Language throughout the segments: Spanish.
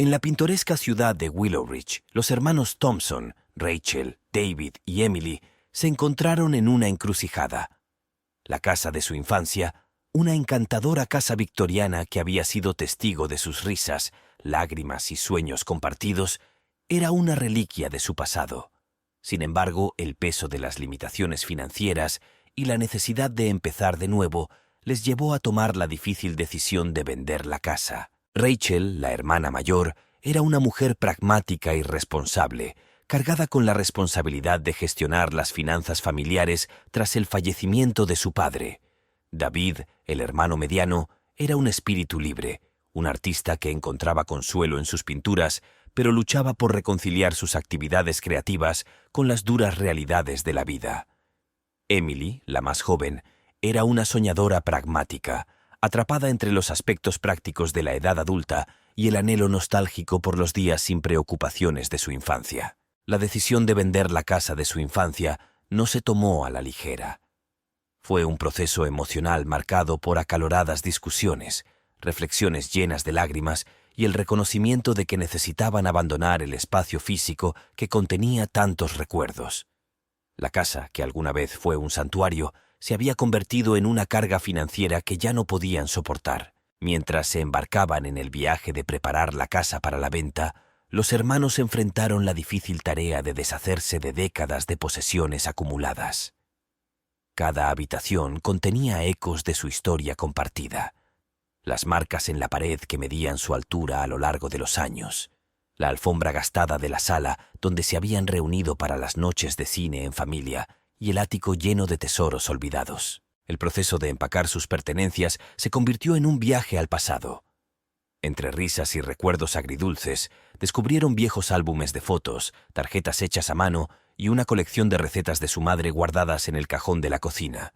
En la pintoresca ciudad de Willow Ridge, los hermanos Thompson, Rachel, David y Emily se encontraron en una encrucijada. La casa de su infancia, una encantadora casa victoriana que había sido testigo de sus risas, lágrimas y sueños compartidos, era una reliquia de su pasado. Sin embargo, el peso de las limitaciones financieras y la necesidad de empezar de nuevo les llevó a tomar la difícil decisión de vender la casa. Rachel, la hermana mayor, era una mujer pragmática y responsable, cargada con la responsabilidad de gestionar las finanzas familiares tras el fallecimiento de su padre. David, el hermano mediano, era un espíritu libre, un artista que encontraba consuelo en sus pinturas, pero luchaba por reconciliar sus actividades creativas con las duras realidades de la vida. Emily, la más joven, era una soñadora pragmática, atrapada entre los aspectos prácticos de la edad adulta y el anhelo nostálgico por los días sin preocupaciones de su infancia. La decisión de vender la casa de su infancia no se tomó a la ligera. Fue un proceso emocional marcado por acaloradas discusiones, reflexiones llenas de lágrimas y el reconocimiento de que necesitaban abandonar el espacio físico que contenía tantos recuerdos. La casa, que alguna vez fue un santuario, se había convertido en una carga financiera que ya no podían soportar. Mientras se embarcaban en el viaje de preparar la casa para la venta, los hermanos enfrentaron la difícil tarea de deshacerse de décadas de posesiones acumuladas. Cada habitación contenía ecos de su historia compartida. Las marcas en la pared que medían su altura a lo largo de los años, la alfombra gastada de la sala donde se habían reunido para las noches de cine en familia y el ático lleno de tesoros olvidados. El proceso de empacar sus pertenencias se convirtió en un viaje al pasado. Entre risas y recuerdos agridulces, descubrieron viejos álbumes de fotos, tarjetas hechas a mano y una colección de recetas de su madre guardadas en el cajón de la cocina.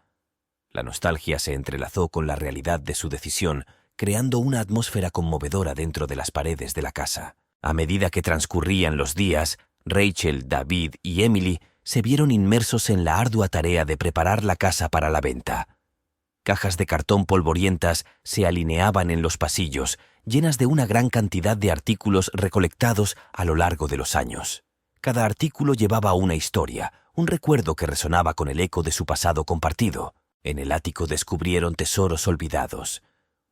La nostalgia se entrelazó con la realidad de su decisión, creando una atmósfera conmovedora dentro de las paredes de la casa. A medida que transcurrían los días, Rachel, David y Emily se vieron inmersos en la ardua tarea de preparar la casa para la venta. Cajas de cartón polvorientas se alineaban en los pasillos, llenas de una gran cantidad de artículos recolectados a lo largo de los años. Cada artículo llevaba una historia, un recuerdo que resonaba con el eco de su pasado compartido. En el ático descubrieron tesoros olvidados,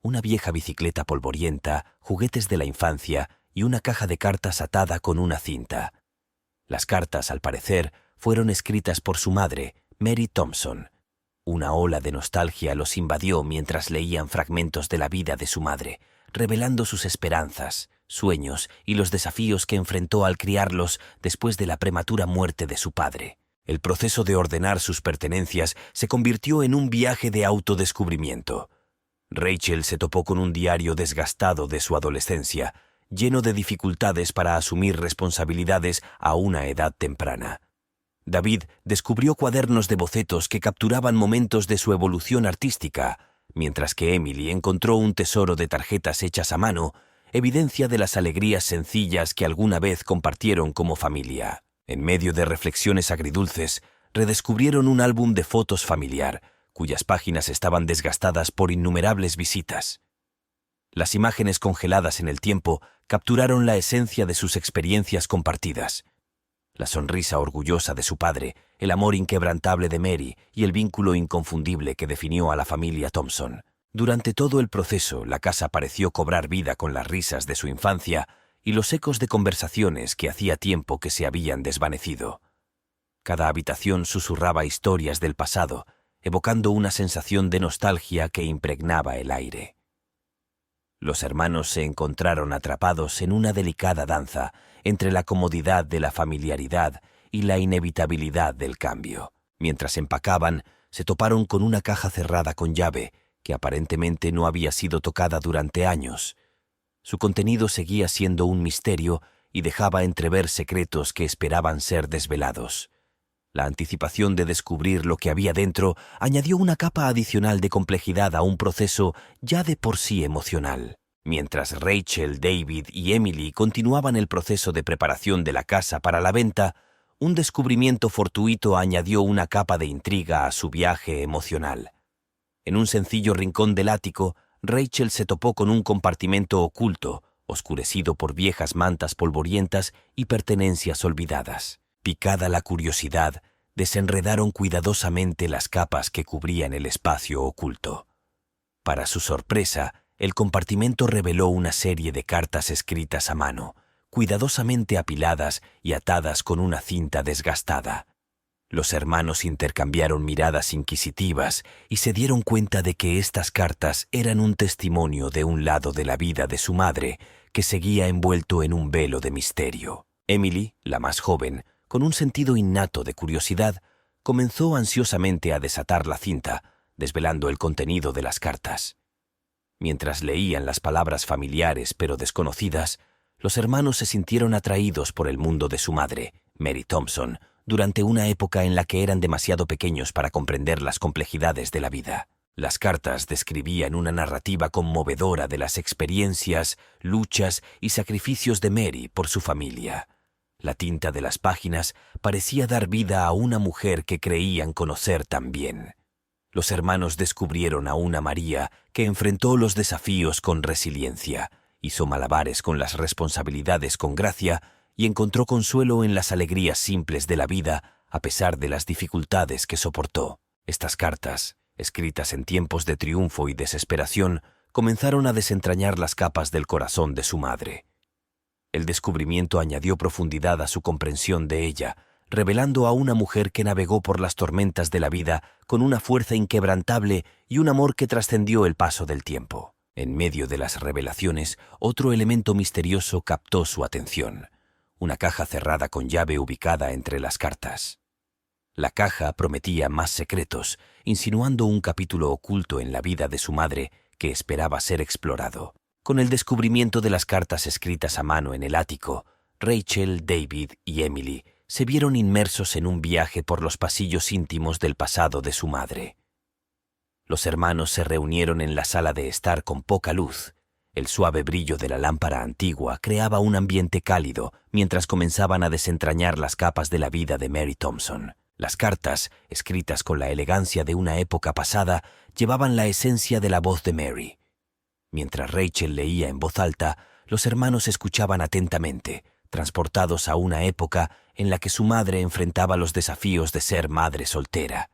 una vieja bicicleta polvorienta, juguetes de la infancia y una caja de cartas atada con una cinta. Las cartas, al parecer, fueron escritas por su madre, Mary Thompson. Una ola de nostalgia los invadió mientras leían fragmentos de la vida de su madre, revelando sus esperanzas, sueños y los desafíos que enfrentó al criarlos después de la prematura muerte de su padre. El proceso de ordenar sus pertenencias se convirtió en un viaje de autodescubrimiento. Rachel se topó con un diario desgastado de su adolescencia, lleno de dificultades para asumir responsabilidades a una edad temprana. David descubrió cuadernos de bocetos que capturaban momentos de su evolución artística, mientras que Emily encontró un tesoro de tarjetas hechas a mano, evidencia de las alegrías sencillas que alguna vez compartieron como familia. En medio de reflexiones agridulces, redescubrieron un álbum de fotos familiar, cuyas páginas estaban desgastadas por innumerables visitas. Las imágenes congeladas en el tiempo capturaron la esencia de sus experiencias compartidas. La sonrisa orgullosa de su padre, el amor inquebrantable de Mary y el vínculo inconfundible que definió a la familia Thompson. Durante todo el proceso, la casa pareció cobrar vida con las risas de su infancia y los ecos de conversaciones que hacía tiempo que se habían desvanecido. Cada habitación susurraba historias del pasado, evocando una sensación de nostalgia que impregnaba el aire. Los hermanos se encontraron atrapados en una delicada danza entre la comodidad de la familiaridad y la inevitabilidad del cambio. Mientras empacaban, se toparon con una caja cerrada con llave que aparentemente no había sido tocada durante años. Su contenido seguía siendo un misterio y dejaba entrever secretos que esperaban ser desvelados. La anticipación de descubrir lo que había dentro añadió una capa adicional de complejidad a un proceso ya de por sí emocional. Mientras Rachel, David y Emily continuaban el proceso de preparación de la casa para la venta, un descubrimiento fortuito añadió una capa de intriga a su viaje emocional. En un sencillo rincón del ático, Rachel se topó con un compartimento oculto, oscurecido por viejas mantas polvorientas y pertenencias olvidadas. Picada la curiosidad, desenredaron cuidadosamente las capas que cubrían el espacio oculto. Para su sorpresa, el compartimento reveló una serie de cartas escritas a mano, cuidadosamente apiladas y atadas con una cinta desgastada. Los hermanos intercambiaron miradas inquisitivas y se dieron cuenta de que estas cartas eran un testimonio de un lado de la vida de su madre que seguía envuelto en un velo de misterio. Emily, la más joven, con un sentido innato de curiosidad, comenzó ansiosamente a desatar la cinta, desvelando el contenido de las cartas. Mientras leían las palabras familiares pero desconocidas, los hermanos se sintieron atraídos por el mundo de su madre, Mary Thompson, durante una época en la que eran demasiado pequeños para comprender las complejidades de la vida. Las cartas describían una narrativa conmovedora de las experiencias, luchas y sacrificios de Mary por su familia. La tinta de las páginas parecía dar vida a una mujer que creían conocer tan bien. Los hermanos descubrieron a una María que enfrentó los desafíos con resiliencia, hizo malabares con las responsabilidades con gracia y encontró consuelo en las alegrías simples de la vida a pesar de las dificultades que soportó. Estas cartas, escritas en tiempos de triunfo y desesperación, comenzaron a desentrañar las capas del corazón de su madre. El descubrimiento añadió profundidad a su comprensión de ella, revelando a una mujer que navegó por las tormentas de la vida con una fuerza inquebrantable y un amor que trascendió el paso del tiempo. En medio de las revelaciones, otro elemento misterioso captó su atención: una caja cerrada con llave ubicada entre las cartas. La caja prometía más secretos, insinuando un capítulo oculto en la vida de su madre que esperaba ser explorado. Con el descubrimiento de las cartas escritas a mano en el ático, Rachel, David y Emily se vieron inmersos en un viaje por los pasillos íntimos del pasado de su madre. Los hermanos se reunieron en la sala de estar con poca luz. El suave brillo de la lámpara antigua creaba un ambiente cálido mientras comenzaban a desentrañar las capas de la vida de Mary Thompson. Las cartas, escritas con la elegancia de una época pasada, llevaban la esencia de la voz de Mary. Mientras Rachel leía en voz alta, los hermanos escuchaban atentamente, transportados a una época en la que su madre enfrentaba los desafíos de ser madre soltera.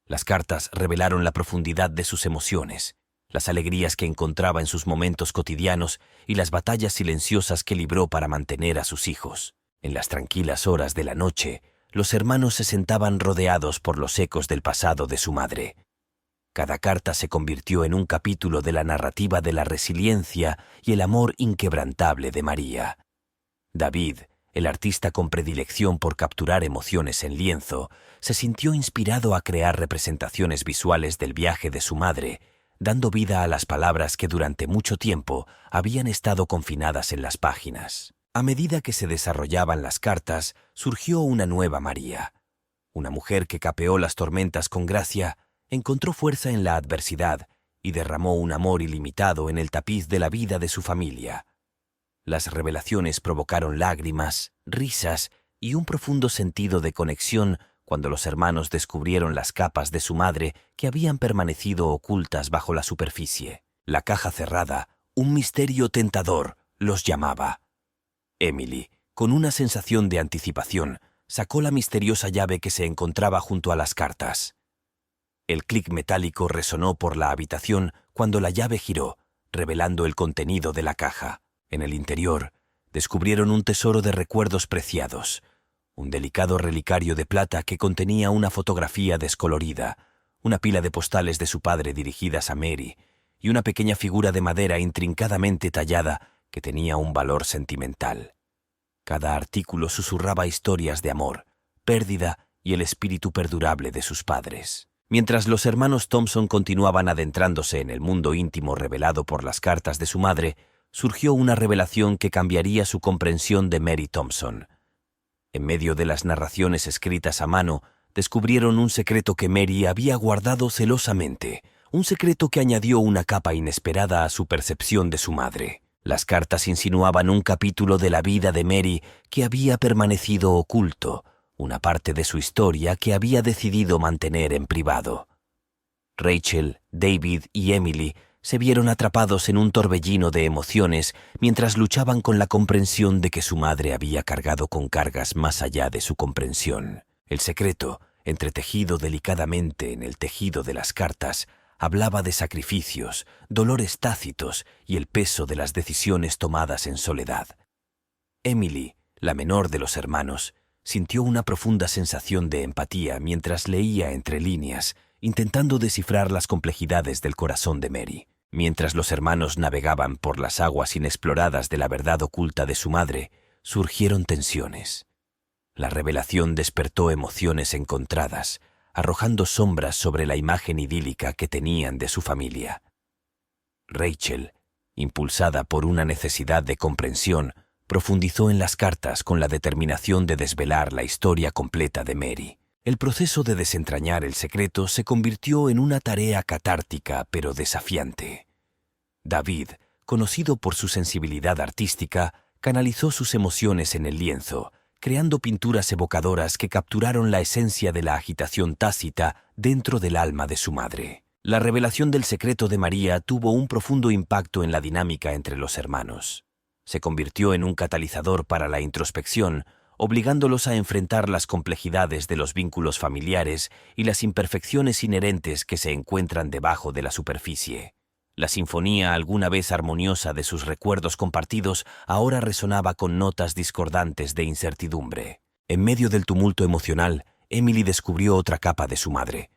Las cartas revelaron la profundidad de sus emociones, las alegrías que encontraba en sus momentos cotidianos y las batallas silenciosas que libró para mantener a sus hijos. En las tranquilas horas de la noche, los hermanos se sentaban rodeados por los ecos del pasado de su madre. Cada carta se convirtió en un capítulo de la narrativa de la resiliencia y el amor inquebrantable de María. David, el artista con predilección por capturar emociones en lienzo, se sintió inspirado a crear representaciones visuales del viaje de su madre, dando vida a las palabras que durante mucho tiempo habían estado confinadas en las páginas. A medida que se desarrollaban las cartas, surgió una nueva María. Una mujer que capeó las tormentas con gracia, encontró fuerza en la adversidad y derramó un amor ilimitado en el tapiz de la vida de su familia. Las revelaciones provocaron lágrimas, risas y un profundo sentido de conexión cuando los hermanos descubrieron las capas de su madre que habían permanecido ocultas bajo la superficie. La caja cerrada, un misterio tentador, los llamaba. Emily, con una sensación de anticipación, sacó la misteriosa llave que se encontraba junto a las cartas. El clic metálico resonó por la habitación cuando la llave giró, revelando el contenido de la caja. En el interior, descubrieron un tesoro de recuerdos preciados, un delicado relicario de plata que contenía una fotografía descolorida, una pila de postales de su padre dirigidas a Mary y una pequeña figura de madera intrincadamente tallada que tenía un valor sentimental. Cada artículo susurraba historias de amor, pérdida y el espíritu perdurable de sus padres. Mientras los hermanos Thompson continuaban adentrándose en el mundo íntimo revelado por las cartas de su madre, surgió una revelación que cambiaría su comprensión de Mary Thompson. En medio de las narraciones escritas a mano, descubrieron un secreto que Mary había guardado celosamente, un secreto que añadió una capa inesperada a su percepción de su madre. Las cartas insinuaban un capítulo de la vida de Mary que había permanecido oculto, una parte de su historia que había decidido mantener en privado. Rachel, David y Emily se vieron atrapados en un torbellino de emociones mientras luchaban con la comprensión de que su madre había cargado con cargas más allá de su comprensión. El secreto, entretejido delicadamente en el tejido de las cartas, hablaba de sacrificios, dolores tácitos y el peso de las decisiones tomadas en soledad. Emily, la menor de los hermanos, sintió una profunda sensación de empatía mientras leía entre líneas, intentando descifrar las complejidades del corazón de Mary. Mientras los hermanos navegaban por las aguas inexploradas de la verdad oculta de su madre, surgieron tensiones. La revelación despertó emociones encontradas, arrojando sombras sobre la imagen idílica que tenían de su familia. Rachel, impulsada por una necesidad de comprensión, profundizó en las cartas con la determinación de desvelar la historia completa de Mary. El proceso de desentrañar el secreto se convirtió en una tarea catártica pero desafiante. David, conocido por su sensibilidad artística, canalizó sus emociones en el lienzo, creando pinturas evocadoras que capturaron la esencia de la agitación tácita dentro del alma de su madre. La revelación del secreto de María tuvo un profundo impacto en la dinámica entre los hermanos. Se convirtió en un catalizador para la introspección, obligándolos a enfrentar las complejidades de los vínculos familiares y las imperfecciones inherentes que se encuentran debajo de la superficie. La sinfonía alguna vez armoniosa de sus recuerdos compartidos ahora resonaba con notas discordantes de incertidumbre. En medio del tumulto emocional, Emily descubrió otra capa de su madre,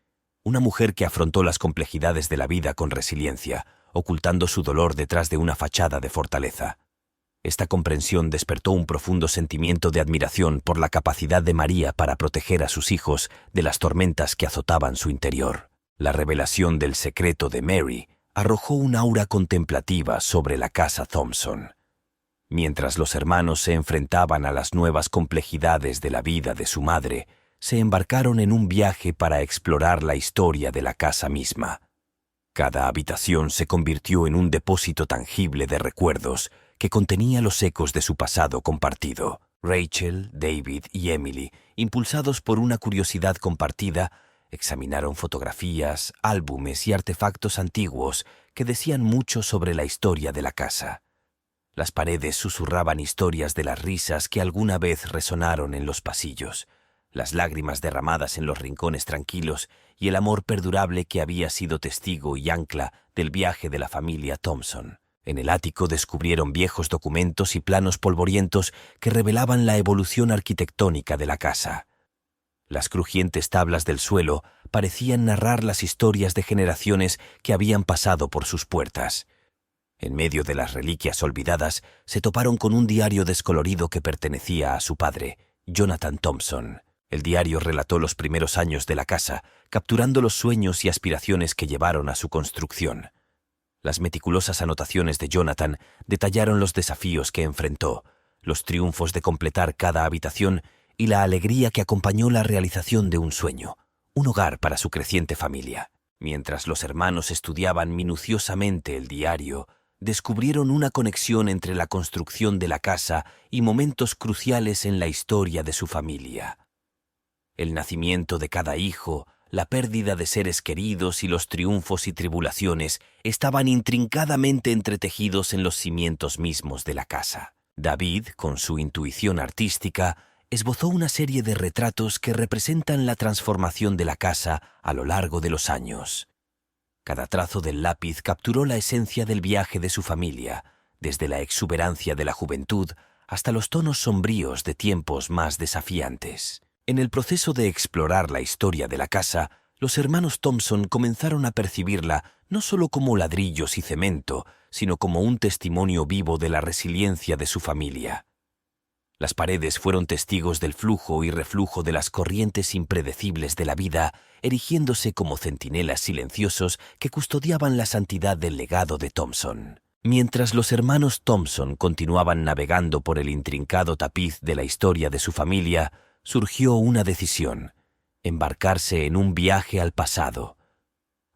una mujer que afrontó las complejidades de la vida con resiliencia, ocultando su dolor detrás de una fachada de fortaleza. Esta comprensión despertó un profundo sentimiento de admiración por la capacidad de María para proteger a sus hijos de las tormentas que azotaban su interior. La revelación del secreto de Mary arrojó un aura contemplativa sobre la casa Thompson. Mientras los hermanos se enfrentaban a las nuevas complejidades de la vida de su madre, se embarcaron en un viaje para explorar la historia de la casa misma. Cada habitación se convirtió en un depósito tangible de recuerdos que contenía los ecos de su pasado compartido. Rachel, David y Emily, impulsados por una curiosidad compartida, examinaron fotografías, álbumes y artefactos antiguos que decían mucho sobre la historia de la casa. Las paredes susurraban historias de las risas que alguna vez resonaron en los pasillos, las lágrimas derramadas en los rincones tranquilos y el amor perdurable que había sido testigo y ancla del viaje de la familia Thompson. En el ático descubrieron viejos documentos y planos polvorientos que revelaban la evolución arquitectónica de la casa. Las crujientes tablas del suelo parecían narrar las historias de generaciones que habían pasado por sus puertas. En medio de las reliquias olvidadas, se toparon con un diario descolorido que pertenecía a su padre, Jonathan Thompson. El diario relató los primeros años de la casa, capturando los sueños y aspiraciones que llevaron a su construcción. Las meticulosas anotaciones de Jonathan detallaron los desafíos que enfrentó, los triunfos de completar cada habitación y la alegría que acompañó la realización de un sueño, un hogar para su creciente familia. Mientras los hermanos estudiaban minuciosamente el diario, descubrieron una conexión entre la construcción de la casa y momentos cruciales en la historia de su familia. El nacimiento de cada hijo, la pérdida de seres queridos y los triunfos y tribulaciones estaban intrincadamente entretejidos en los cimientos mismos de la casa. David, con su intuición artística, esbozó una serie de retratos que representan la transformación de la casa a lo largo de los años. Cada trazo del lápiz capturó la esencia del viaje de su familia, desde la exuberancia de la juventud hasta los tonos sombríos de tiempos más desafiantes. En el proceso de explorar la historia de la casa, los hermanos Thompson comenzaron a percibirla no solo como ladrillos y cemento, sino como un testimonio vivo de la resiliencia de su familia. Las paredes fueron testigos del flujo y reflujo de las corrientes impredecibles de la vida, erigiéndose como centinelas silenciosos que custodiaban la santidad del legado de Thompson. Mientras los hermanos Thompson continuaban navegando por el intrincado tapiz de la historia de su familia, surgió una decisión: embarcarse en un viaje al pasado.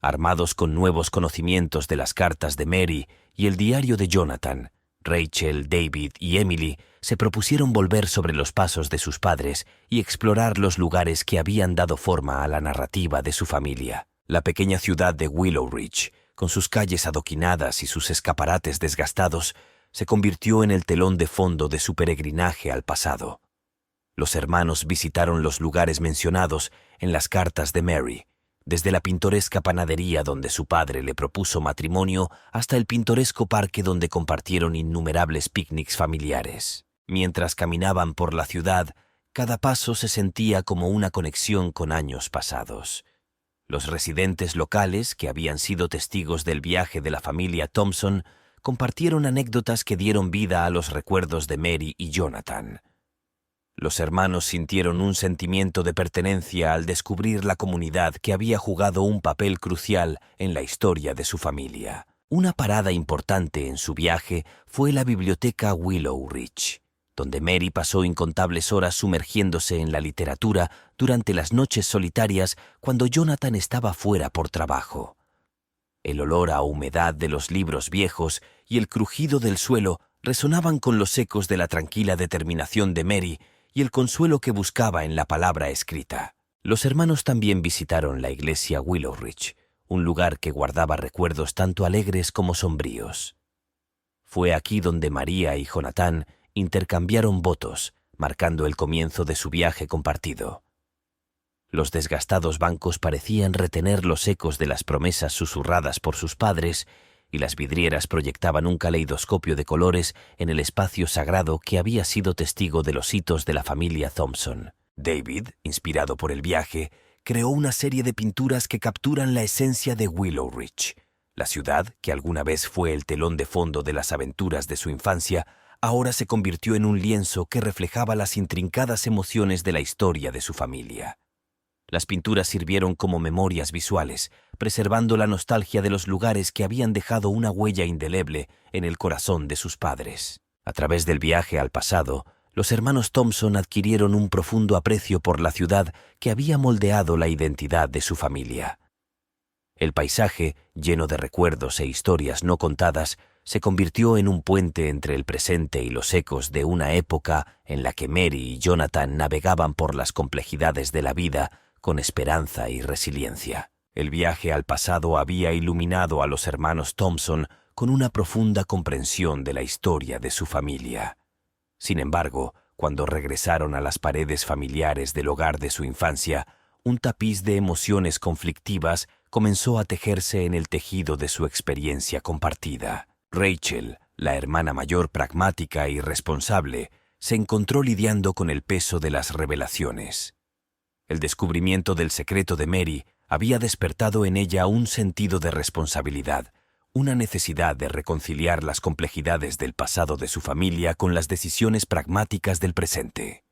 Armados con nuevos conocimientos de las cartas de Mary y el diario de Jonathan, Rachel, David y Emily se propusieron volver sobre los pasos de sus padres y explorar los lugares que habían dado forma a la narrativa de su familia. La pequeña ciudad de Willow Ridge, con sus calles adoquinadas y sus escaparates desgastados, se convirtió en el telón de fondo de su peregrinaje al pasado. Los hermanos visitaron los lugares mencionados en las cartas de Mary, desde la pintoresca panadería donde su padre le propuso matrimonio hasta el pintoresco parque donde compartieron innumerables picnics familiares. Mientras caminaban por la ciudad, cada paso se sentía como una conexión con años pasados. Los residentes locales, que habían sido testigos del viaje de la familia Thompson, compartieron anécdotas que dieron vida a los recuerdos de Mary y Jonathan. Los hermanos sintieron un sentimiento de pertenencia al descubrir la comunidad que había jugado un papel crucial en la historia de su familia. Una parada importante en su viaje fue la biblioteca Willow Ridge, donde Mary pasó incontables horas sumergiéndose en la literatura durante las noches solitarias cuando Jonathan estaba fuera por trabajo. El olor a humedad de los libros viejos y el crujido del suelo resonaban con los ecos de la tranquila determinación de Mary y el consuelo que buscaba en la palabra escrita. Los hermanos también visitaron la iglesia Willow Ridge, un lugar que guardaba recuerdos tanto alegres como sombríos. Fue aquí donde María y Jonathan intercambiaron votos, marcando el comienzo de su viaje compartido. Los desgastados bancos parecían retener los ecos de las promesas susurradas por sus padres, y las vidrieras proyectaban un caleidoscopio de colores en el espacio sagrado que había sido testigo de los hitos de la familia Thompson. David, inspirado por el viaje, creó una serie de pinturas que capturan la esencia de Willow Ridge. La ciudad, que alguna vez fue el telón de fondo de las aventuras de su infancia, ahora se convirtió en un lienzo que reflejaba las intrincadas emociones de la historia de su familia. Las pinturas sirvieron como memorias visuales, preservando la nostalgia de los lugares que habían dejado una huella indeleble en el corazón de sus padres. A través del viaje al pasado, los hermanos Thompson adquirieron un profundo aprecio por la ciudad que había moldeado la identidad de su familia. El paisaje, lleno de recuerdos e historias no contadas, se convirtió en un puente entre el presente y los ecos de una época en la que Mary y Jonathan navegaban por las complejidades de la vida con esperanza y resiliencia. El viaje al pasado había iluminado a los hermanos Thompson con una profunda comprensión de la historia de su familia. Sin embargo, cuando regresaron a las paredes familiares del hogar de su infancia, un tapiz de emociones conflictivas comenzó a tejerse en el tejido de su experiencia compartida. Rachel, la hermana mayor pragmática y responsable, se encontró lidiando con el peso de las revelaciones. El descubrimiento del secreto de Mary había despertado en ella un sentido de responsabilidad, una necesidad de reconciliar las complejidades del pasado de su familia con las decisiones pragmáticas del presente.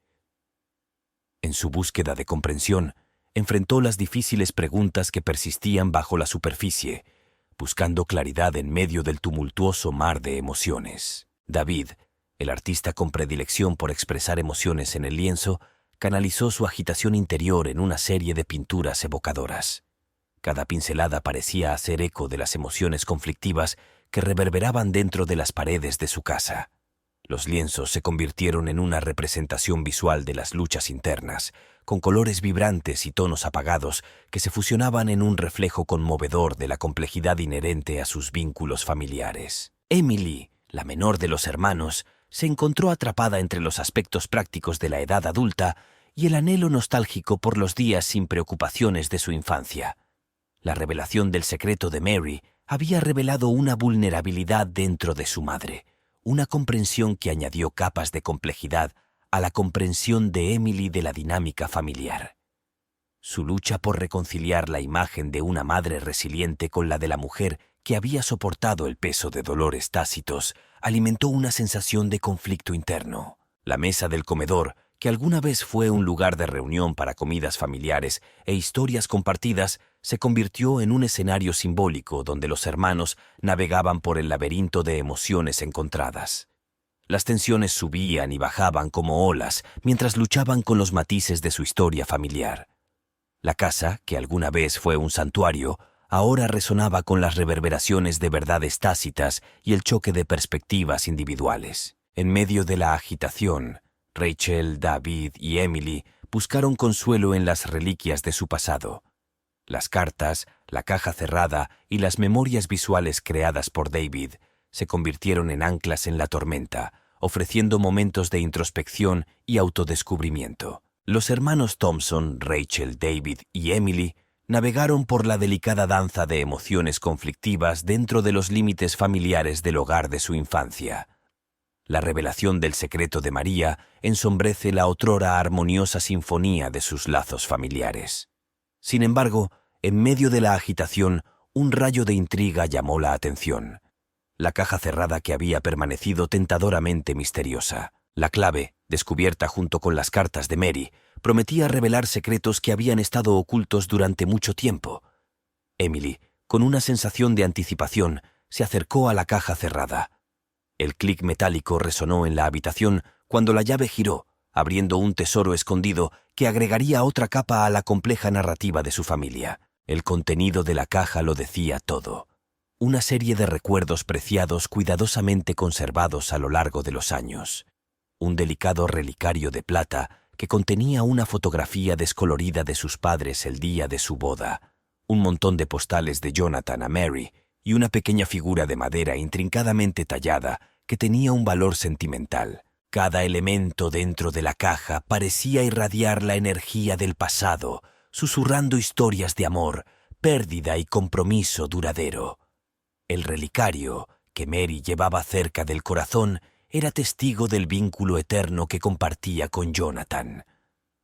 En su búsqueda de comprensión, enfrentó las difíciles preguntas que persistían bajo la superficie, buscando claridad en medio del tumultuoso mar de emociones. David, el artista con predilección por expresar emociones en el lienzo, canalizó su agitación interior en una serie de pinturas evocadoras. Cada pincelada parecía hacer eco de las emociones conflictivas que reverberaban dentro de las paredes de su casa. Los lienzos se convirtieron en una representación visual de las luchas internas, con colores vibrantes y tonos apagados que se fusionaban en un reflejo conmovedor de la complejidad inherente a sus vínculos familiares. Emily, la menor de los hermanos, se encontró atrapada entre los aspectos prácticos de la edad adulta y el anhelo nostálgico por los días sin preocupaciones de su infancia. La revelación del secreto de Mary había revelado una vulnerabilidad dentro de su madre, una comprensión que añadió capas de complejidad a la comprensión de Emily de la dinámica familiar. Su lucha por reconciliar la imagen de una madre resiliente con la de la mujer que había soportado el peso de dolores tácitos alimentó una sensación de conflicto interno. La mesa del comedor, que alguna vez fue un lugar de reunión para comidas familiares e historias compartidas, se convirtió en un escenario simbólico donde los hermanos navegaban por el laberinto de emociones encontradas. Las tensiones subían y bajaban como olas mientras luchaban con los matices de su historia familiar. La casa, que alguna vez fue un santuario, ahora resonaba con las reverberaciones de verdades tácitas y el choque de perspectivas individuales. En medio de la agitación, Rachel, David y Emily buscaron consuelo en las reliquias de su pasado. Las cartas, la caja cerrada y las memorias visuales creadas por David se convirtieron en anclas en la tormenta, ofreciendo momentos de introspección y autodescubrimiento. Los hermanos Thompson, Rachel, David y Emily navegaron por la delicada danza de emociones conflictivas dentro de los límites familiares del hogar de su infancia. La revelación del secreto de María ensombrece la otrora armoniosa sinfonía de sus lazos familiares. Sin embargo, en medio de la agitación, un rayo de intriga llamó la atención. La caja cerrada que había permanecido tentadoramente misteriosa. La clave, descubierta junto con las cartas de Mary, prometía revelar secretos que habían estado ocultos durante mucho tiempo. Emily, con una sensación de anticipación, se acercó a la caja cerrada. El clic metálico resonó en la habitación cuando la llave giró, abriendo un tesoro escondido que agregaría otra capa a la compleja narrativa de su familia. El contenido de la caja lo decía todo. Una serie de recuerdos preciados cuidadosamente conservados a lo largo de los años. Un delicado relicario de plata que contenía una fotografía descolorida de sus padres el día de su boda, un montón de postales de Jonathan a Mary y una pequeña figura de madera intrincadamente tallada que tenía un valor sentimental. Cada elemento dentro de la caja parecía irradiar la energía del pasado, susurrando historias de amor, pérdida y compromiso duradero. El relicario, que Mary llevaba cerca del corazón, era testigo del vínculo eterno que compartía con Jonathan.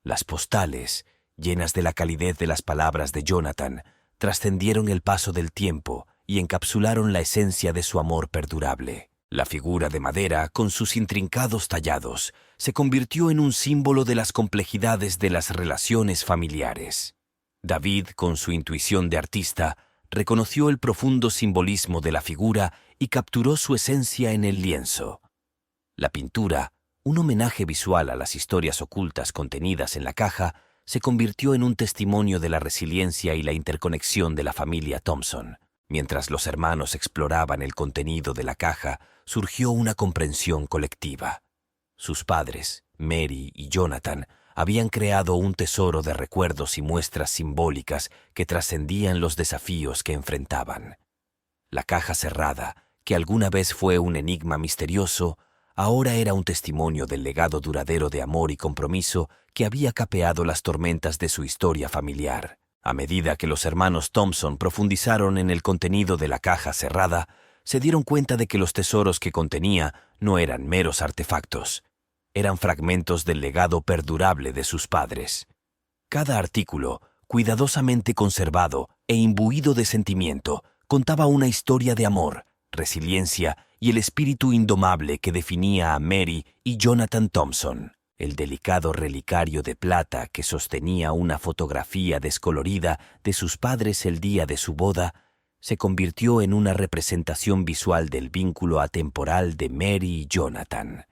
Las postales, llenas de la calidez de las palabras de Jonathan, trascendieron el paso del tiempo y encapsularon la esencia de su amor perdurable. La figura de madera, con sus intrincados tallados, se convirtió en un símbolo de las complejidades de las relaciones familiares. David, con su intuición de artista, reconoció el profundo simbolismo de la figura y capturó su esencia en el lienzo. La pintura, un homenaje visual a las historias ocultas contenidas en la caja, se convirtió en un testimonio de la resiliencia y la interconexión de la familia Thompson. Mientras los hermanos exploraban el contenido de la caja, surgió una comprensión colectiva. Sus padres, Mary y Jonathan, habían creado un tesoro de recuerdos y muestras simbólicas que trascendían los desafíos que enfrentaban. La caja cerrada, que alguna vez fue un enigma misterioso, ahora era un testimonio del legado duradero de amor y compromiso que había capeado las tormentas de su historia familiar. A medida que los hermanos Thompson profundizaron en el contenido de la caja cerrada, se dieron cuenta de que los tesoros que contenía no eran meros artefactos. Eran fragmentos del legado perdurable de sus padres. Cada artículo, cuidadosamente conservado e imbuido de sentimiento, contaba una historia de amor, resiliencia y el espíritu indomable que definía a Mary y Jonathan Thompson. El delicado relicario de plata que sostenía una fotografía descolorida de sus padres el día de su boda se convirtió en una representación visual del vínculo atemporal de Mary y Jonathan.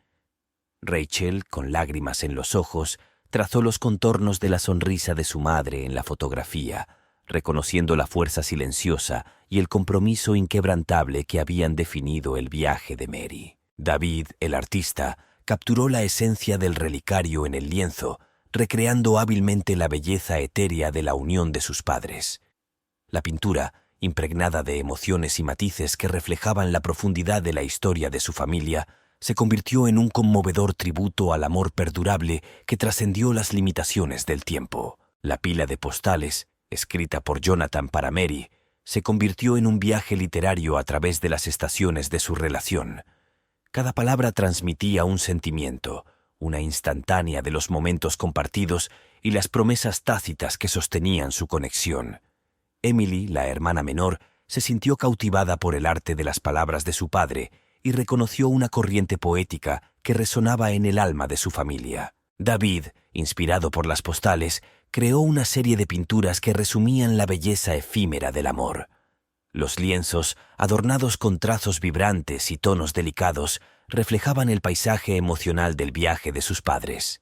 Rachel, con lágrimas en los ojos, trazó los contornos de la sonrisa de su madre en la fotografía, reconociendo la fuerza silenciosa y el compromiso inquebrantable que habían definido el viaje de Mary. David, el artista, capturó la esencia del relicario en el lienzo, recreando hábilmente la belleza etérea de la unión de sus padres. La pintura, impregnada de emociones y matices que reflejaban la profundidad de la historia de su familia, se convirtió en un conmovedor tributo al amor perdurable que trascendió las limitaciones del tiempo. La pila de postales, escrita por Jonathan para Mary, se convirtió en un viaje literario a través de las estaciones de su relación. Cada palabra transmitía un sentimiento, una instantánea de los momentos compartidos y las promesas tácitas que sostenían su conexión. Emily, la hermana menor, se sintió cautivada por el arte de las palabras de su padre y reconoció una corriente poética que resonaba en el alma de su familia. David, inspirado por las postales, creó una serie de pinturas que resumían la belleza efímera del amor. Los lienzos, adornados con trazos vibrantes y tonos delicados, reflejaban el paisaje emocional del viaje de sus padres.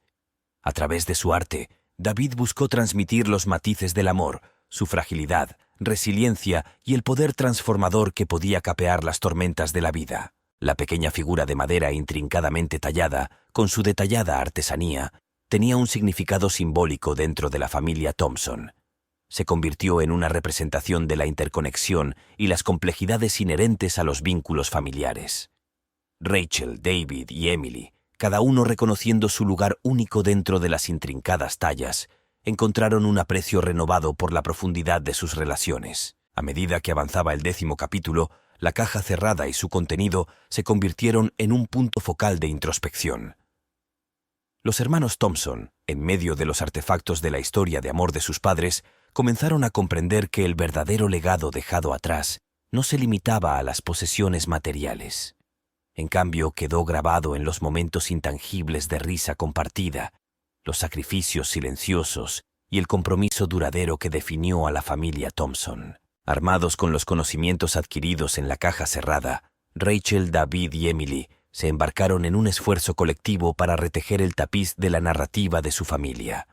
A través de su arte, David buscó transmitir los matices del amor, su fragilidad, resiliencia y el poder transformador que podía capear las tormentas de la vida. La pequeña figura de madera intrincadamente tallada, con su detallada artesanía, tenía un significado simbólico dentro de la familia Thompson. se convirtió en una representación de la interconexión y las complejidades inherentes a los vínculos familiares. Rachel, David y Emily, cada uno reconociendo su lugar único dentro de las intrincadas tallas, encontraron un aprecio renovado por la profundidad de sus relaciones. A medida que avanzaba el 10º capítulo, la caja cerrada y su contenido se convirtieron en un punto focal de introspección. Los hermanos Thompson, en medio de los artefactos de la historia de amor de sus padres, comenzaron a comprender que el verdadero legado dejado atrás no se limitaba a las posesiones materiales. En cambio, quedó grabado en los momentos intangibles de risa compartida, los sacrificios silenciosos y el compromiso duradero que definió a la familia Thompson. Armados con los conocimientos adquiridos en la caja cerrada, Rachel, David y Emily se embarcaron en un esfuerzo colectivo para retejer el tapiz de la narrativa de su familia.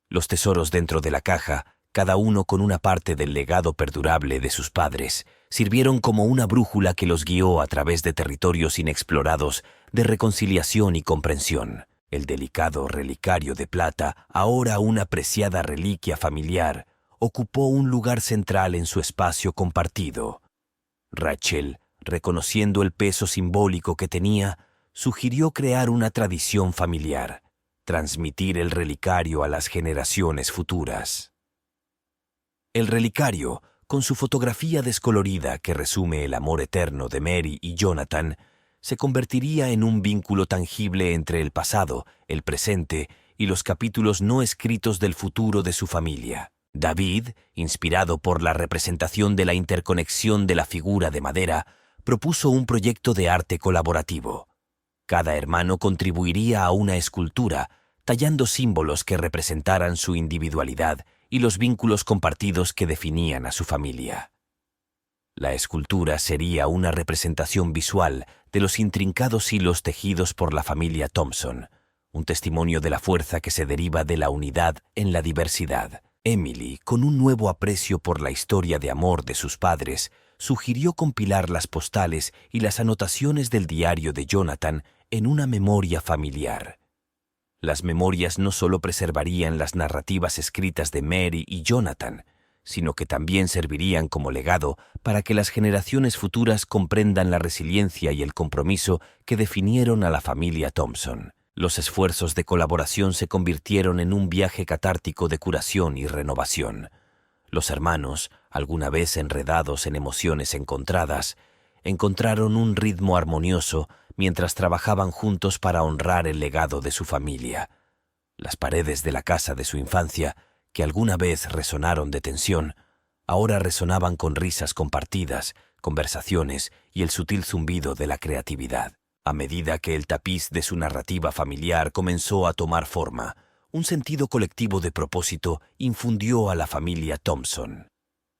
Los tesoros dentro de la caja, cada uno con una parte del legado perdurable de sus padres, sirvieron como una brújula que los guió a través de territorios inexplorados de reconciliación y comprensión. El delicado relicario de plata, ahora una preciada reliquia familiar, ocupó un lugar central en su espacio compartido. Rachel, reconociendo el peso simbólico que tenía, sugirió crear una tradición familiar, transmitir el relicario a las generaciones futuras. El relicario, con su fotografía descolorida que resume el amor eterno de Mary y Jonathan, se convertiría en un vínculo tangible entre el pasado, el presente y los capítulos no escritos del futuro de su familia. David, inspirado por la representación de la interconexión de la figura de madera, propuso un proyecto de arte colaborativo. Cada hermano contribuiría a una escultura, tallando símbolos que representaran su individualidad y los vínculos compartidos que definían a su familia. La escultura sería una representación visual de los intrincados hilos tejidos por la familia Thompson, un testimonio de la fuerza que se deriva de la unidad en la diversidad. Emily, con un nuevo aprecio por la historia de amor de sus padres, sugirió compilar las postales y las anotaciones del diario de Jonathan en una memoria familiar. Las memorias no solo preservarían las narrativas escritas de Mary y Jonathan, sino que también servirían como legado para que las generaciones futuras comprendan la resiliencia y el compromiso que definieron a la familia Thompson. Los esfuerzos de colaboración se convirtieron en un viaje catártico de curación y renovación. Los hermanos, alguna vez enredados en emociones encontradas, encontraron un ritmo armonioso mientras trabajaban juntos para honrar el legado de su familia. Las paredes de la casa de su infancia, que alguna vez resonaron de tensión, ahora resonaban con risas compartidas, conversaciones y el sutil zumbido de la creatividad. A medida que el tapiz de su narrativa familiar comenzó a tomar forma, un sentido colectivo de propósito infundió a la familia Thompson.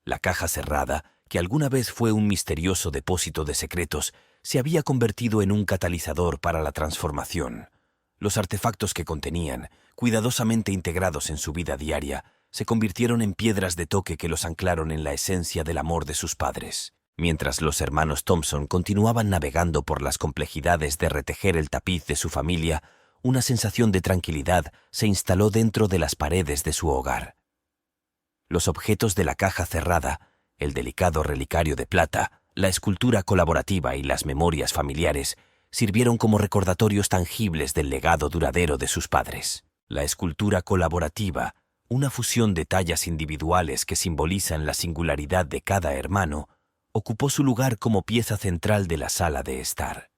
La caja cerrada, que alguna vez fue un misterioso depósito de secretos, se había convertido en un catalizador para la transformación. Los artefactos que contenían, cuidadosamente integrados en su vida diaria, se convirtieron en piedras de toque que los anclaron en la esencia del amor de sus padres. Mientras los hermanos Thompson continuaban navegando por las complejidades de retejer el tapiz de su familia, una sensación de tranquilidad se instaló dentro de las paredes de su hogar. Los objetos de la caja cerrada, el delicado relicario de plata, la escultura colaborativa y las memorias familiares sirvieron como recordatorios tangibles del legado duradero de sus padres. La escultura colaborativa, una fusión de tallas individuales que simbolizan la singularidad de cada hermano, ocupó su lugar como pieza central de la sala de estar.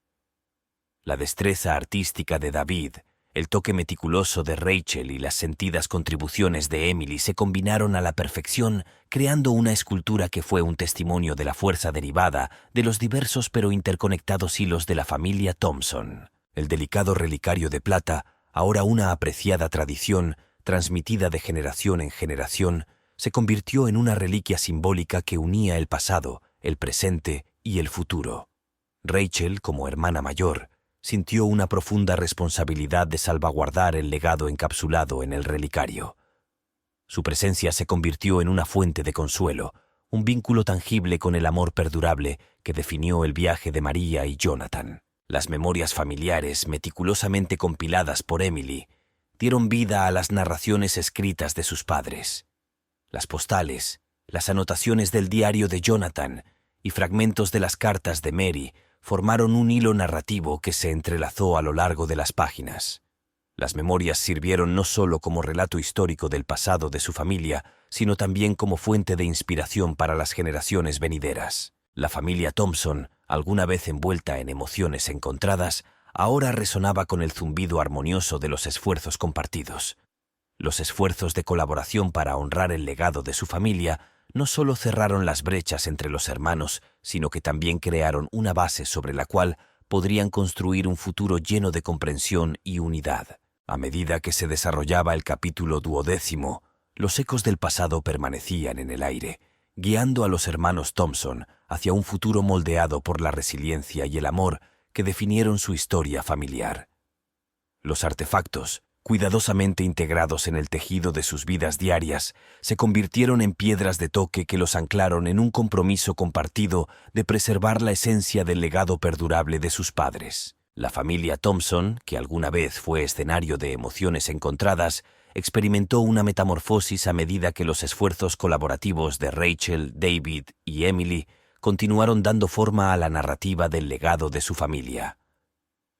La destreza artística de David, el toque meticuloso de Rachel y las sentidas contribuciones de Emily se combinaron a la perfección, creando una escultura que fue un testimonio de la fuerza derivada de los diversos pero interconectados hilos de la familia Thompson. El delicado relicario de plata, ahora una apreciada tradición, transmitida de generación en generación, se convirtió en una reliquia simbólica que unía el pasado, el presente y el futuro. Rachel, como hermana mayor, sintió una profunda responsabilidad de salvaguardar el legado encapsulado en el relicario. Su presencia se convirtió en una fuente de consuelo, un vínculo tangible con el amor perdurable que definió el viaje de María y Jonathan. Las memorias familiares, meticulosamente compiladas por Emily, dieron vida a las narraciones escritas de sus padres. Las postales, las anotaciones del diario de Jonathan y fragmentos de las cartas de Mary formaron un hilo narrativo que se entrelazó a lo largo de las páginas. Las memorias sirvieron no solo como relato histórico del pasado de su familia, sino también como fuente de inspiración para las generaciones venideras. La familia Thompson, alguna vez envuelta en emociones encontradas, ahora resonaba con el zumbido armonioso de los esfuerzos compartidos. Los esfuerzos de colaboración para honrar el legado de su familia no solo cerraron las brechas entre los hermanos, sino que también crearon una base sobre la cual podrían construir un futuro lleno de comprensión y unidad. A medida que se desarrollaba el capítulo 12, los ecos del pasado permanecían en el aire, guiando a los hermanos Thompson hacia un futuro moldeado por la resiliencia y el amor que definieron su historia familiar. Los artefactos, cuidadosamente integrados en el tejido de sus vidas diarias, se convirtieron en piedras de toque que los anclaron en un compromiso compartido de preservar la esencia del legado perdurable de sus padres. La familia Thompson, que alguna vez fue escenario de emociones encontradas, experimentó una metamorfosis a medida que los esfuerzos colaborativos de Rachel, David y Emily continuaron dando forma a la narrativa del legado de su familia.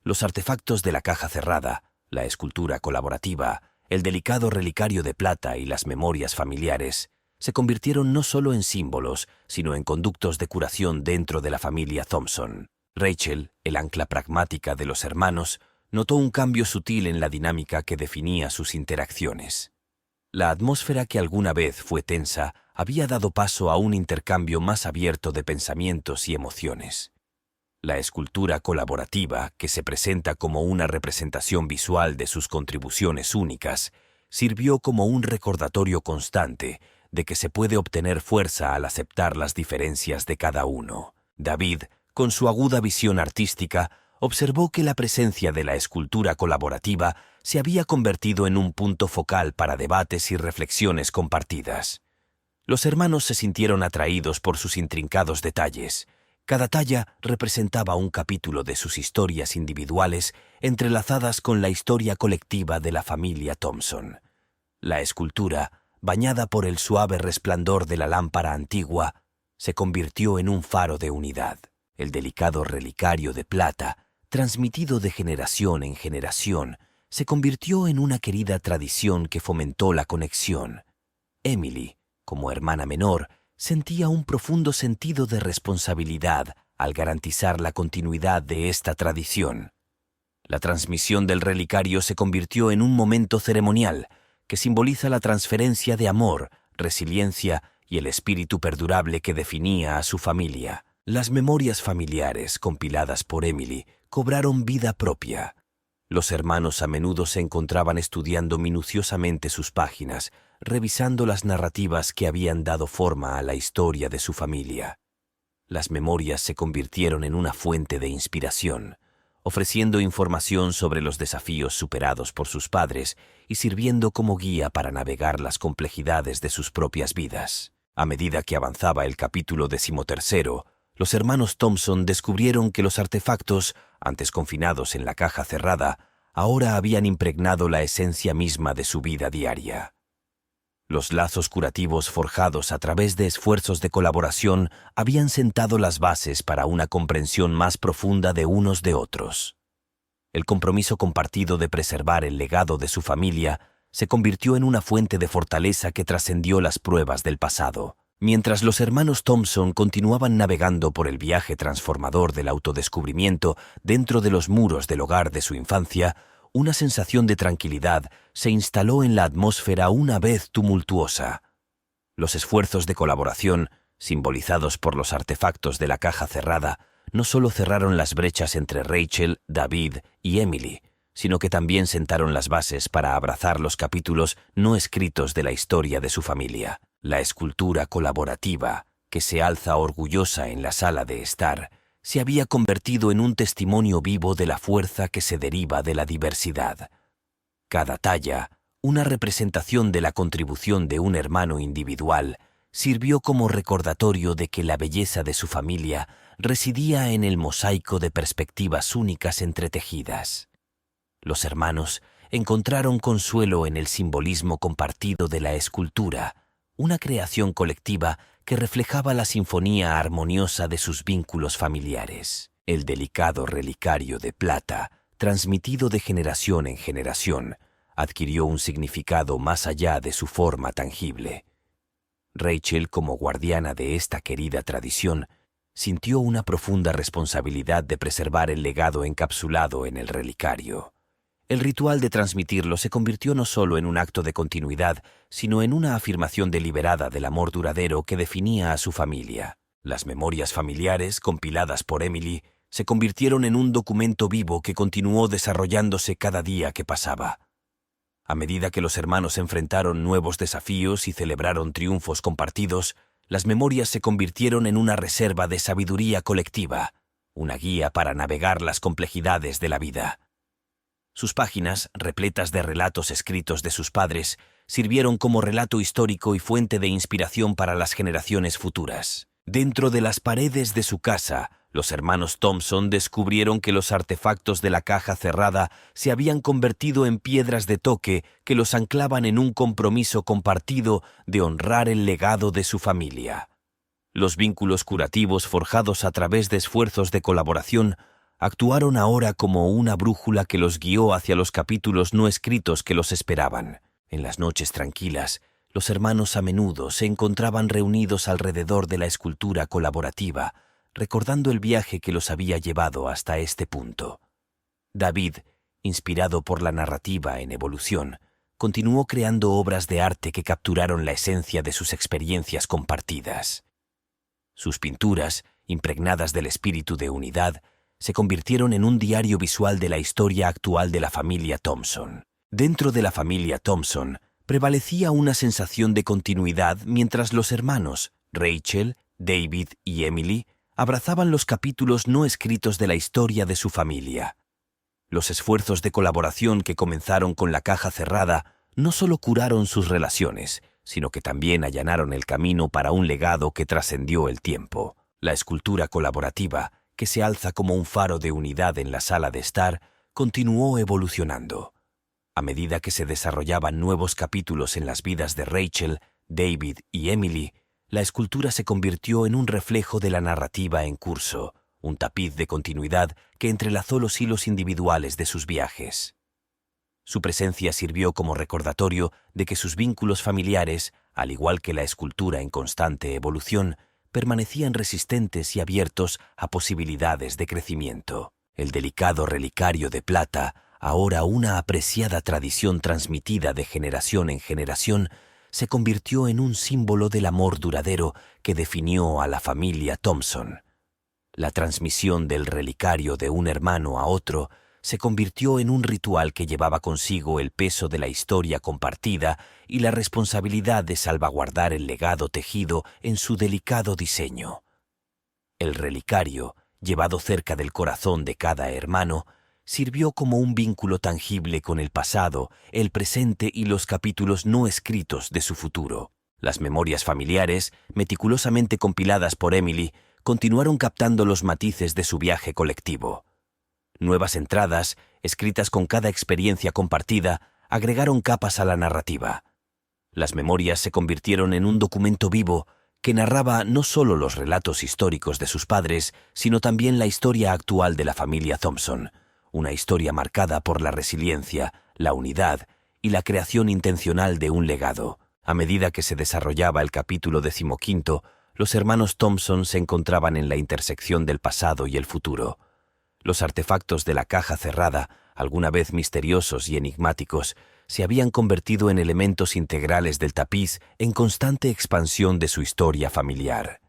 Los artefactos de la caja cerrada, la escultura colaborativa, el delicado relicario de plata y las memorias familiares se convirtieron no solo en símbolos, sino en conductos de curación dentro de la familia Thompson. Rachel, el ancla pragmática de los hermanos, notó un cambio sutil en la dinámica que definía sus interacciones. La atmósfera que alguna vez fue tensa había dado paso a un intercambio más abierto de pensamientos y emociones. La escultura colaborativa, que se presenta como una representación visual de sus contribuciones únicas, sirvió como un recordatorio constante de que se puede obtener fuerza al aceptar las diferencias de cada uno. David, con su aguda visión artística, observó que la presencia de la escultura colaborativa se había convertido en un punto focal para debates y reflexiones compartidas. Los hermanos se sintieron atraídos por sus intrincados detalles. Cada talla representaba un capítulo de sus historias individuales entrelazadas con la historia colectiva de la familia Thompson. La escultura, bañada por el suave resplandor de la lámpara antigua, se convirtió en un faro de unidad. El delicado relicario de plata, transmitido de generación en generación, se convirtió en una querida tradición que fomentó la conexión. Emily, como hermana menor, sentía un profundo sentido de responsabilidad al garantizar la continuidad de esta tradición. La transmisión del relicario se convirtió en un momento ceremonial que simboliza la transferencia de amor, resiliencia y el espíritu perdurable que definía a su familia. Las memorias familiares compiladas por Emily cobraron vida propia. Los hermanos a menudo se encontraban estudiando minuciosamente sus páginas, revisando las narrativas que habían dado forma a la historia de su familia. Las memorias se convirtieron en una fuente de inspiración, ofreciendo información sobre los desafíos superados por sus padres y sirviendo como guía para navegar las complejidades de sus propias vidas. A medida que avanzaba el capítulo 13, los hermanos Thompson descubrieron que los artefactos, antes confinados en la caja cerrada, ahora habían impregnado la esencia misma de su vida diaria. Los lazos curativos forjados a través de esfuerzos de colaboración habían sentado las bases para una comprensión más profunda de unos de otros. El compromiso compartido de preservar el legado de su familia se convirtió en una fuente de fortaleza que trascendió las pruebas del pasado. Mientras los hermanos Thompson continuaban navegando por el viaje transformador del autodescubrimiento dentro de los muros del hogar de su infancia, una sensación de tranquilidad se instaló en la atmósfera una vez tumultuosa. Los esfuerzos de colaboración, simbolizados por los artefactos de la caja cerrada, no solo cerraron las brechas entre Rachel, David y Emily, sino que también sentaron las bases para abrazar los capítulos no escritos de la historia de su familia. La escultura colaborativa, que se alza orgullosa en la sala de estar, se había convertido en un testimonio vivo de la fuerza que se deriva de la diversidad. Cada talla, una representación de la contribución de un hermano individual, sirvió como recordatorio de que la belleza de su familia residía en el mosaico de perspectivas únicas entretejidas. Los hermanos encontraron consuelo en el simbolismo compartido de la escultura, una creación colectiva que reflejaba la sinfonía armoniosa de sus vínculos familiares. El delicado relicario de plata, transmitido de generación en generación, adquirió un significado más allá de su forma tangible. Rachel, como guardiana de esta querida tradición, sintió una profunda responsabilidad de preservar el legado encapsulado en el relicario. El ritual de transmitirlo se convirtió no solo en un acto de continuidad, sino en una afirmación deliberada del amor duradero que definía a su familia. Las memorias familiares, compiladas por Emily, se convirtieron en un documento vivo que continuó desarrollándose cada día que pasaba. A medida que los hermanos enfrentaron nuevos desafíos y celebraron triunfos compartidos, las memorias se convirtieron en una reserva de sabiduría colectiva, una guía para navegar las complejidades de la vida. Sus páginas, repletas de relatos escritos de sus padres, sirvieron como relato histórico y fuente de inspiración para las generaciones futuras. Dentro de las paredes de su casa, los hermanos Thompson descubrieron que los artefactos de la caja cerrada se habían convertido en piedras de toque que los anclaban en un compromiso compartido de honrar el legado de su familia. Los vínculos curativos forjados a través de esfuerzos de colaboración actuaron ahora como una brújula que los guió hacia los capítulos no escritos que los esperaban. En las noches tranquilas, los hermanos a menudo se encontraban reunidos alrededor de la escultura colaborativa, recordando el viaje que los había llevado hasta este punto. David, inspirado por la narrativa en evolución, continuó creando obras de arte que capturaron la esencia de sus experiencias compartidas. Sus pinturas, impregnadas del espíritu de unidad, se convirtieron en un diario visual de la historia actual de la familia Thompson. Dentro de la familia Thompson, prevalecía una sensación de continuidad mientras los hermanos, Rachel, David y Emily, abrazaban los capítulos no escritos de la historia de su familia. Los esfuerzos de colaboración que comenzaron con la caja cerrada no solo curaron sus relaciones, sino que también allanaron el camino para un legado que trascendió el tiempo. La escultura colaborativa, que se alza como un faro de unidad en la sala de estar, continuó evolucionando. A medida que se desarrollaban nuevos capítulos en las vidas de Rachel, David y Emily, la escultura se convirtió en un reflejo de la narrativa en curso, un tapiz de continuidad que entrelazó los hilos individuales de sus viajes. Su presencia sirvió como recordatorio de que sus vínculos familiares, al igual que la escultura en constante evolución, permanecían resistentes y abiertos a posibilidades de crecimiento. El delicado relicario de plata, ahora una apreciada tradición transmitida de generación en generación, se convirtió en un símbolo del amor duradero que definió a la familia Thompson. La transmisión del relicario de un hermano a otro se convirtió en un ritual que llevaba consigo el peso de la historia compartida y la responsabilidad de salvaguardar el legado tejido en su delicado diseño. El relicario, llevado cerca del corazón de cada hermano, sirvió como un vínculo tangible con el pasado, el presente y los capítulos no escritos de su futuro. Las memorias familiares, meticulosamente compiladas por Emily, continuaron captando los matices de su viaje colectivo. Nuevas entradas, escritas con cada experiencia compartida, agregaron capas a la narrativa. Las memorias se convirtieron en un documento vivo que narraba no solo los relatos históricos de sus padres, sino también la historia actual de la familia Thompson, una historia marcada por la resiliencia, la unidad y la creación intencional de un legado. A medida que se desarrollaba el capítulo 15, los hermanos Thompson se encontraban en la intersección del pasado y el futuro. Los artefactos de la caja cerrada, alguna vez misteriosos y enigmáticos, se habían convertido en elementos integrales del tapiz en constante expansión de su historia familiar.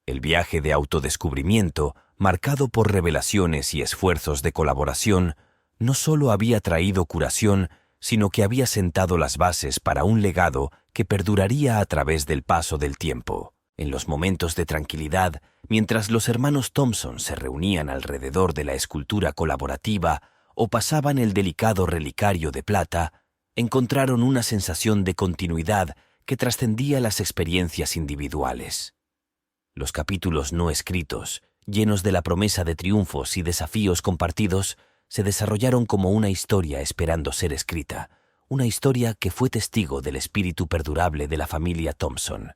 El viaje de autodescubrimiento, marcado por revelaciones y esfuerzos de colaboración, no solo había traído curación, sino que había sentado las bases para un legado que perduraría a través del paso del tiempo. En los momentos de tranquilidad, mientras los hermanos Thompson se reunían alrededor de la escultura colaborativa o pasaban el delicado relicario de plata, encontraron una sensación de continuidad que trascendía las experiencias individuales. Los capítulos no escritos, llenos de la promesa de triunfos y desafíos compartidos, se desarrollaron como una historia esperando ser escrita, una historia que fue testigo del espíritu perdurable de la familia Thompson.